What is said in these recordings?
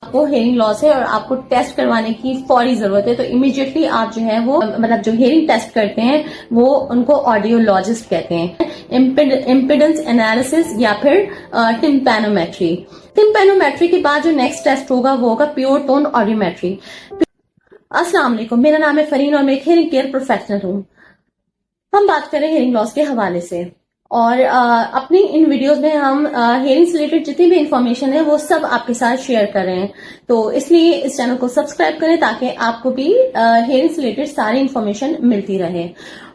आपको hearing loss है और आपको टेस्ट करवाने की फौरी जरूरत है, तो इमीडिएटली आप जो है वो मतलब जो हेयरिंग टेस्ट करते हैं वो उनको ऑडियोलॉजिस्ट कहते हैं। इम्पिडेंस एनालिसिस या फिर टिम्पैनोमेट्री। टिम्पैनोमेट्री के बाद जो नेक्स्ट टेस्ट होगा वो होगा प्योर टोन ऑडियोमेट्री। अस्सलाम वालेकुम, मेरा नाम है फरीन और मैं एक हेयरिंग केयर प्रोफेशनल हूँ। हम बात करें हेयरिंग लॉस के हवाले से और अपनी इन वीडियोस में हम हेयरिंग से रिलेटेड जितनी भी इंफॉर्मेशन है वो सब आपके साथ शेयर कर रहे हैं, तो इसलिए इस चैनल को सब्सक्राइब करें ताकि आपको भी हेयरिंग से रिलेटेड सारी इंफॉर्मेशन मिलती रहे।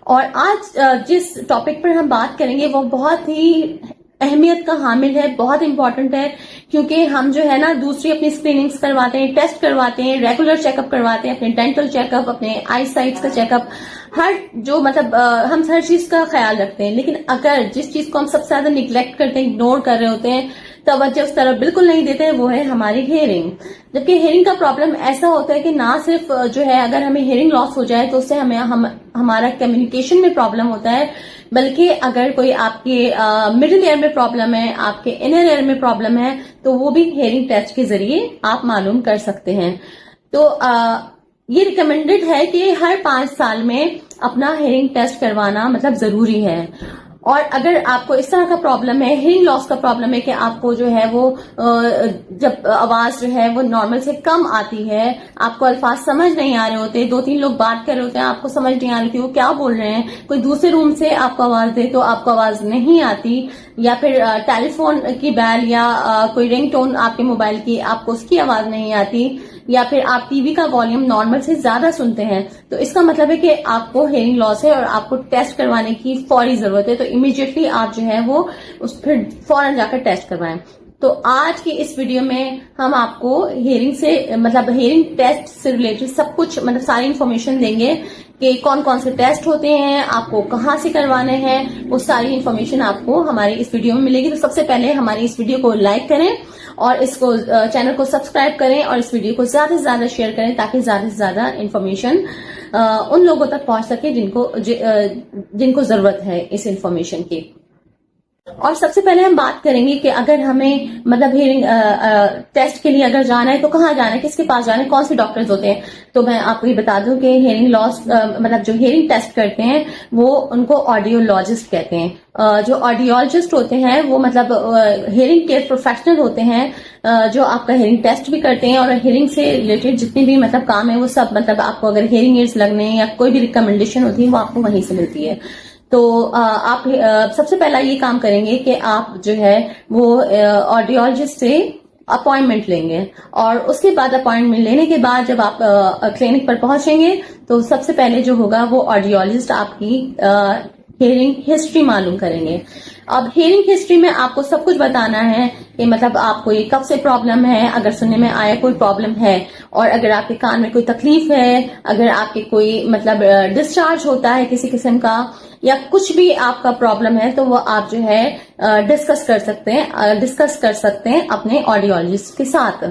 और आज जिस टॉपिक पर हम बात करेंगे वो बहुत ही अहमियत का हामिल है, बहुत इंपॉर्टेंट है, क्योंकि हम जो है ना दूसरी अपनी स्क्रीनिंग्स करवाते हैं, टेस्ट करवाते हैं, रेगुलर चेकअप करवाते हैं, अपने डेंटल चेकअप, अपने आई साइट्स का चेकअप, हर जो मतलब हम हर चीज का ख्याल रखते हैं। लेकिन अगर जिस चीज को हम सबसे ज्यादा निग्लेक्ट करते हैं, इग्नोर कर रहे होते हैं, तवज्जो उस तरफ बिल्कुल नहीं देते हैं, वो है हमारी हेयरिंग। जबकि हेयरिंग का प्रॉब्लम ऐसा होता है कि ना सिर्फ जो है अगर हमें हेयरिंग लॉस हो जाए तो उससे हमारा कम्युनिकेशन में प्रॉब्लम होता है, बल्कि अगर कोई आपके मिडिल ईयर में प्रॉब्लम है, आपके इनर ईयर में प्रॉब्लम है, तो वो भी हेयरिंग टेस्ट के जरिए आप मालूम कर सकते हैं। तो ये रिकमेंडेड है कि हर 5 साल में अपना हेयरिंग टेस्ट करवाना मतलब जरूरी है। और अगर आपको इस तरह का प्रॉब्लम है, हेयरिंग लॉस का प्रॉब्लम है कि आपको जो है वो जब आवाज जो है वो नॉर्मल से कम आती है, आपको अल्फाज समझ नहीं आ रहे होते, 2-3 लोग बात कर रहे होते हैं, आपको समझ नहीं आ रही थी वो क्या बोल रहे हैं, कोई दूसरे रूम से आपको आवाज दे तो आपको आवाज नहीं आती, या फिर टेलीफोन की बेल या कोई रिंगटोन आपके मोबाइल की आपको उसकी आवाज नहीं आती, या फिर आप टीवी का वॉल्यूम नॉर्मल से ज्यादा सुनते हैं, तो इसका मतलब है कि आपको हेयरिंग लॉस है और आपको टेस्ट करवाने की फौरी जरूरत है, तो इमीडिएटली आप जो है वो फिर फौरन जाकर टेस्ट करवाएं। तो आज की इस वीडियो में हम आपको हेयरिंग से मतलब हेयरिंग टेस्ट से रिलेटेड सब कुछ मतलब सारी इंफॉर्मेशन देंगे कि कौन कौन से टेस्ट होते हैं, आपको कहाँ से करवाने हैं, वो सारी इंफॉर्मेशन आपको हमारी इस वीडियो में मिलेगी। तो सबसे पहले हमारी इस वीडियो को लाइक करें और इसको चैनल को सब्सक्राइब करें और इस वीडियो को ज्यादा से ज्यादा शेयर करें ताकि ज्यादा से ज्यादा इंफॉर्मेशन उन लोगों तक पहुंच सके जिनको जरूरत है इस इंफॉर्मेशन की। और सबसे पहले हम बात करेंगे कि अगर हमें मतलब हेयरिंग टेस्ट के लिए अगर जाना है तो कहाँ जाना है, किसके पास जाना है, कौन से डॉक्टर्स होते हैं। तो मैं आपको ये बता दूं कि हेयरिंग लॉस मतलब जो हेयरिंग टेस्ट करते हैं वो उनको ऑडियोलॉजिस्ट कहते हैं। जो ऑडियोलॉजिस्ट होते हैं वो मतलब हेयरिंग केयर प्रोफेशनल होते हैं जो आपका हेयरिंग टेस्ट भी करते हैं और हेयरिंग से रिलेटेड जितने भी मतलब काम है वो सब मतलब आपको अगर हेयरिंग एड्स लगने या कोई भी रिकमेंडेशन होती है वो आपको वहीं से मिलती है। तो आप सबसे पहला ये काम करेंगे कि आप जो है वो ऑडियोलॉजिस्ट से अपॉइंटमेंट लेंगे और उसके बाद अपॉइंटमेंट लेने के बाद जब आप क्लिनिक पर पहुंचेंगे तो सबसे पहले जो होगा वो ऑडियोलॉजिस्ट आपकी हेयरिंग हिस्ट्री मालूम करेंगे। अब हेयरिंग हिस्ट्री में आपको सब कुछ बताना है कि मतलब आपको ये कब से प्रॉब्लम है, अगर सुनने में आया कोई प्रॉब्लम है, और अगर आपके कान में कोई तकलीफ है, अगर आपके कोई मतलब डिस्चार्ज होता है किसी किस्म का या कुछ भी आपका प्रॉब्लम है तो वो आप जो है डिस्कस कर सकते हैं अपने ऑडियोलॉजिस्ट के साथ।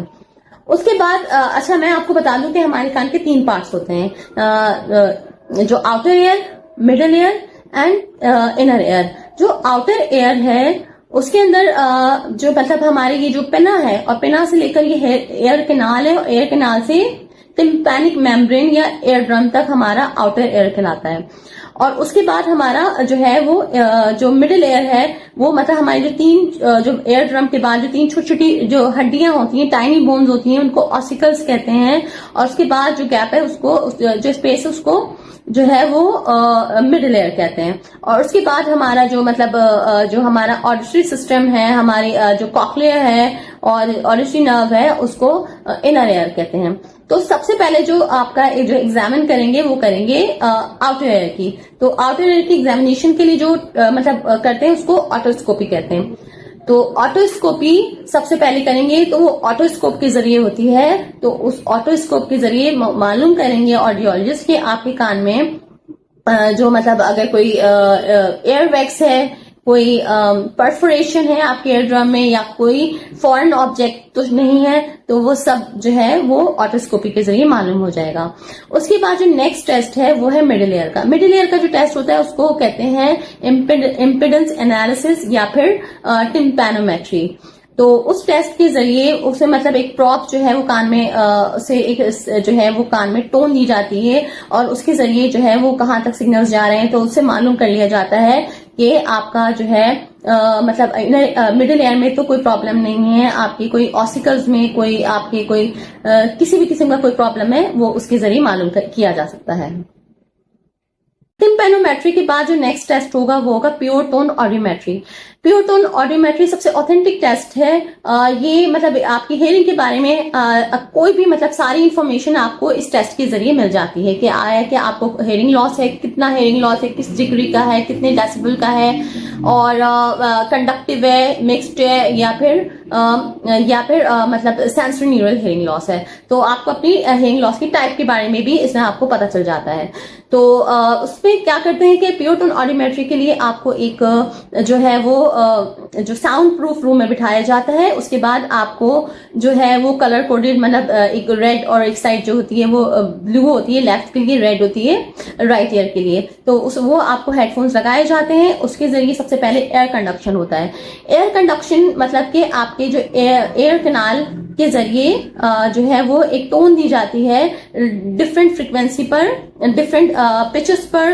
उसके बाद अच्छा मैं आपको बता दूं कि हमारे कान के 3 पार्ट्स होते हैं, जो outer air, middle air and inner air. जो आउटर एयर है उसके अंदर जो मतलब हमारे ये जो पिना है और पिना से लेकर ये एयर कैनाल है और एयर कैनाल से टिम्पैनिक मेम्ब्रेन या एयर ड्रम तक हमारा आउटर एयर कहलाता है। और उसके बाद हमारा जो है वो जो मिडिल एयर है वो मतलब हमारी जो एयर ड्रम के बाद जो 3 छोटी छोटी जो हड्डियां होती हैं, टाइनी बोन्स होती हैं, उनको ऑसिकल्स कहते हैं। और उसके बाद जो गैप है उसको जो स्पेस है उसको जो है वो मिडिल एयर कहते हैं। और उसके बाद हमारा जो मतलब जो हमारा ऑडिटरी सिस्टम है, हमारी जो कॉक्लियर है और ऑडिटरी नर्व है उसको इनर एयर कहते हैं। तो सबसे पहले जो आपका जो एग्जामिन करेंगे वो करेंगे आउटर एयर की। तो आउटर एयर की एग्जामिनेशन के लिए जो मतलब करते हैं उसको ऑटोस्कोपी कहते हैं। तो ऑटोस्कोपी सबसे पहले करेंगे तो वो ऑटोस्कोप के जरिए होती है। तो उस ऑटोस्कोप के जरिए मालूम करेंगे ऑडियोलॉजिस्ट के आपके कान में जो मतलब अगर कोई एयर वैक्स है, कोई परफोरेशन है आपके एयर ड्रम में या कोई फॉरेन ऑब्जेक्ट तो नहीं है, तो वो सब जो है वो ऑटोस्कोपी के जरिए मालूम हो जाएगा। उसके बाद जो नेक्स्ट टेस्ट है वो है मिडिल ईयर का। मिडिल ईयर का जो टेस्ट होता है उसको कहते हैं इम्पिडेंस एनालिसिस या फिर टिम्पैनोमेट्री। तो उस टेस्ट के जरिए उसे मतलब एक प्रॉप जो है वो कान में उसे एक जो है वो कान में टोन दी जाती है और उसके जरिए जो है वो कहाँ तक सिग्नल्स जा रहे हैं, तो उससे मालूम कर लिया जाता है कि आपका जो है मतलब मिडिल ईयर में तो कोई प्रॉब्लम नहीं है, आपकी कोई ऑसिकल्स में कोई आपके कोई किसी भी किस्म का कोई प्रॉब्लम है, वो उसके जरिए मालूम किया जा सकता है। टिम्पैनोमेट्री के बाद जो नेक्स्ट टेस्ट होगा वो होगा pure tone audiometry. Pure tone audiometry सबसे ऑथेंटिक टेस्ट है। ये मतलब आपकी हेयरिंग के बारे में कोई भी मतलब सारी इंफॉर्मेशन आपको इस टेस्ट के जरिए मिल जाती है कि आया कि आपको हेयरिंग लॉस है, कितना हेयरिंग लॉस है, किस डिग्री का है, कितने डेसिबल का है, और कंडक्टिव है, मिक्स्ड है, या फिर मतलब सेंसरी न्यूरल हेयरिंग लॉस है। तो आपको अपनी हेयरिंग लॉस की टाइप के बारे में भी इसमें आपको पता चल जाता है। तो उसमें क्या करते हैं कि प्योर टोन ऑडियोमेट्री के लिए आपको एक जो है वो जो साउंड प्रूफ रूम में बिठाया जाता है। उसके बाद आपको जो है वो कलर कोडेड मतलब एक रेड और एक साइड जो होती है वो ब्लू होती है, लेफ्ट के लिए रेड होती है, राइट ईयर के लिए। तो वो आपको हेडफोन्स लगाए जाते हैं। उसके जरिए सबसे पहले एयर कंडक्शन होता है। एयर कंडक्शन मतलब कि आपके जो एयर कैनाल के जरिए जो है वो एक टोन दी जाती है डिफरेंट फ्रीक्वेंसी पर, डिफरेंट पिचेस पर,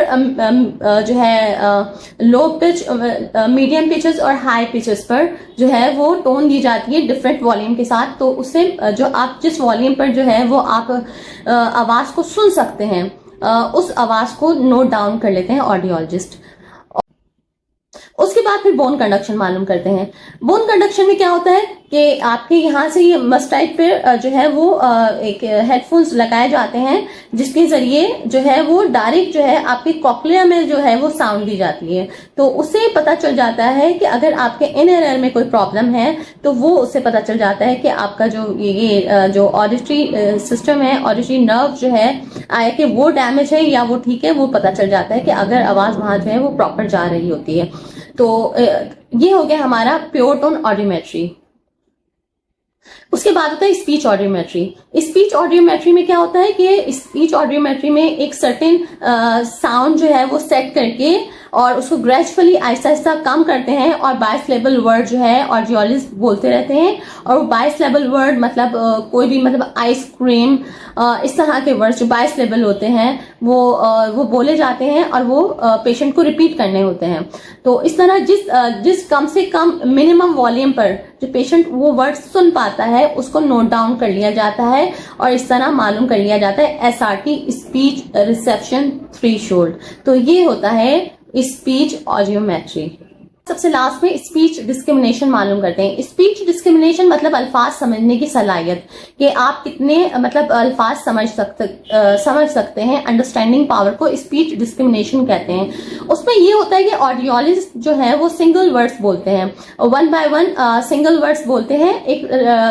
जो है लो पिच, मीडियम पिचेस और हाई पिचेस पर जो है वो टोन दी जाती है डिफरेंट वॉल्यूम के साथ। तो उससे जो आप जिस वॉल्यूम पर जो है वो आप आवाज को सुन सकते हैं, उस आवाज को नोट डाउन कर लेते हैं ऑडियोलॉजिस्ट। उसके बाद फिर बोन कंडक्शन मालूम करते हैं। बोन कंडक्शन में क्या होता है कि आपके यहाँ से ये मस्टाइट पे जो है वो एक हेडफोन्स लगाए जाते हैं जिसके जरिए जो है वो डायरेक्ट जो है आपके कॉक्लिया में जो है वो साउंड दी जाती है। तो उससे पता चल जाता है कि अगर आपके इनर ईयर में कोई प्रॉब्लम है तो वो उससे पता चल जाता है कि आपका जो ये जो ऑडिटरी सिस्टम है, ऑडिटरी नर्व जो है आया कि वो डैमेज है या वो ठीक है, वो पता चल जाता है कि अगर आवाज वहां जो है वो प्रॉपर जा रही होती है। तो ये हो गया हमारा प्योर टोन ऑडियोमेट्री। उसके बाद होता है स्पीच ऑडियोमेट्री। स्पीच ऑडियोमेट्री में क्या होता है कि स्पीच ऑडियोमेट्री में एक सर्टेन साउंड जो है वो सेट करके और उसको ग्रेजुअली आहिस्ता आहिस्ता कम करते हैं और बाइसिलेबल वर्ड जो है ऑडियोलॉजिस्ट बोलते रहते हैं। और वो बाइसिलेबल वर्ड मतलब कोई भी मतलब आइसक्रीम इस तरह के वर्ड जो बाइसिलेबल होते हैं वो बोले जाते हैं और वो पेशेंट को रिपीट करने होते हैं। तो इस तरह जिस कम से कम मिनिमम वॉल्यूम पर जो पेशेंट वो वर्ड सुन पाता है उसको नोट डाउन कर लिया जाता है और इस तरह मालूम कर लिया जाता है SRT, स्पीच रिसेप्शन थ्रेशोल्ड। तो ये होता है स्पीच ऑडियोमेट्री। सबसे लास्ट में स्पीच डिस्क्रिमिनेशन मालूम करते हैं। स्पीच डिस्क्रिमिनेशन मतलब अल्फाज समझने की सलाहियत, कि आप कितने मतलब अल्फाज समझ सकते हैं, अंडरस्टैंडिंग पावर को स्पीच डिस्क्रिमिनेशन कहते हैं। उसमें ये होता है कि ऑडियोलॉजिस्ट जो है वो सिंगल वर्ड्स बोलते हैं, 1 by 1 सिंगल वर्ड्स बोलते हैं एक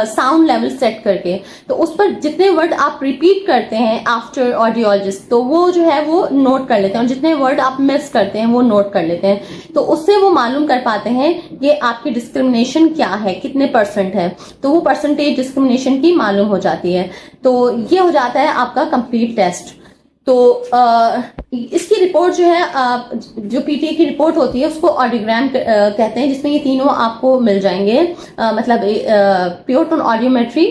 साउंड लेवल सेट करके। तो उस पर जितने वर्ड आप रिपीट करते हैं आफ्टर ऑडियोलॉजिस्ट तो वो जो है वो नोट कर लेते हैं, और जितने वर्ड आप मिस करते हैं वो नोट कर लेते हैं। तो उससे वो मालूम कर पाते हैं कि आपकी डिस्क्रिमिनेशन क्या है, कितने % है। तो वो परसेंटेज डिस्क्रिमिनेशन की मालूम हो जाती है। तो ये हो जाता है आपका कंप्लीट टेस्ट। तो इसकी रिपोर्ट जो है जो PTA की रिपोर्ट होती है उसको ऑडियोग्राम कहते हैं, जिसमें ये तीनों आपको मिल जाएंगे, मतलब pure tone audiometry,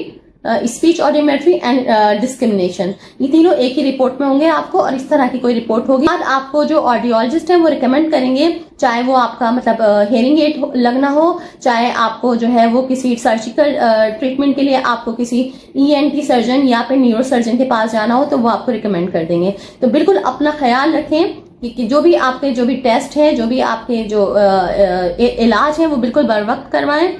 speech audiometry and discrimination, ये तीनों एक ही रिपोर्ट में होंगे आपको। और इस तरह की कोई रिपोर्ट होगी बाद आपको जो ऑडियोलॉजिस्ट है वो रिकमेंड करेंगे, चाहे वो आपका मतलब हेयरिंग एड लगना हो, चाहे आपको जो है वो किसी सर्जिकल ट्रीटमेंट के लिए आपको किसी ENT सर्जन या फिर न्यूरो सर्जन के पास जाना हो तो वो आपको रिकमेंड कर देंगे। तो बिल्कुल अपना ख्याल रखें कि जो भी आपके जो भी टेस्ट है, जो भी आपके जो इलाज है वो बिल्कुल बर वक्त करवाएं।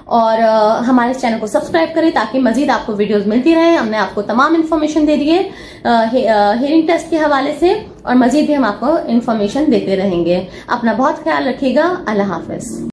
और हमारे चैनल को सब्सक्राइब करें ताकि मजीद आपको वीडियोस मिलती रहे। हमने आपको तमाम इन्फॉर्मेशन दे दी है हेयरिंग टेस्ट के हवाले से, और मजीद भी हम आपको इन्फॉर्मेशन देते रहेंगे। अपना बहुत ख्याल रखिएगा। अल्लाह हाफिज।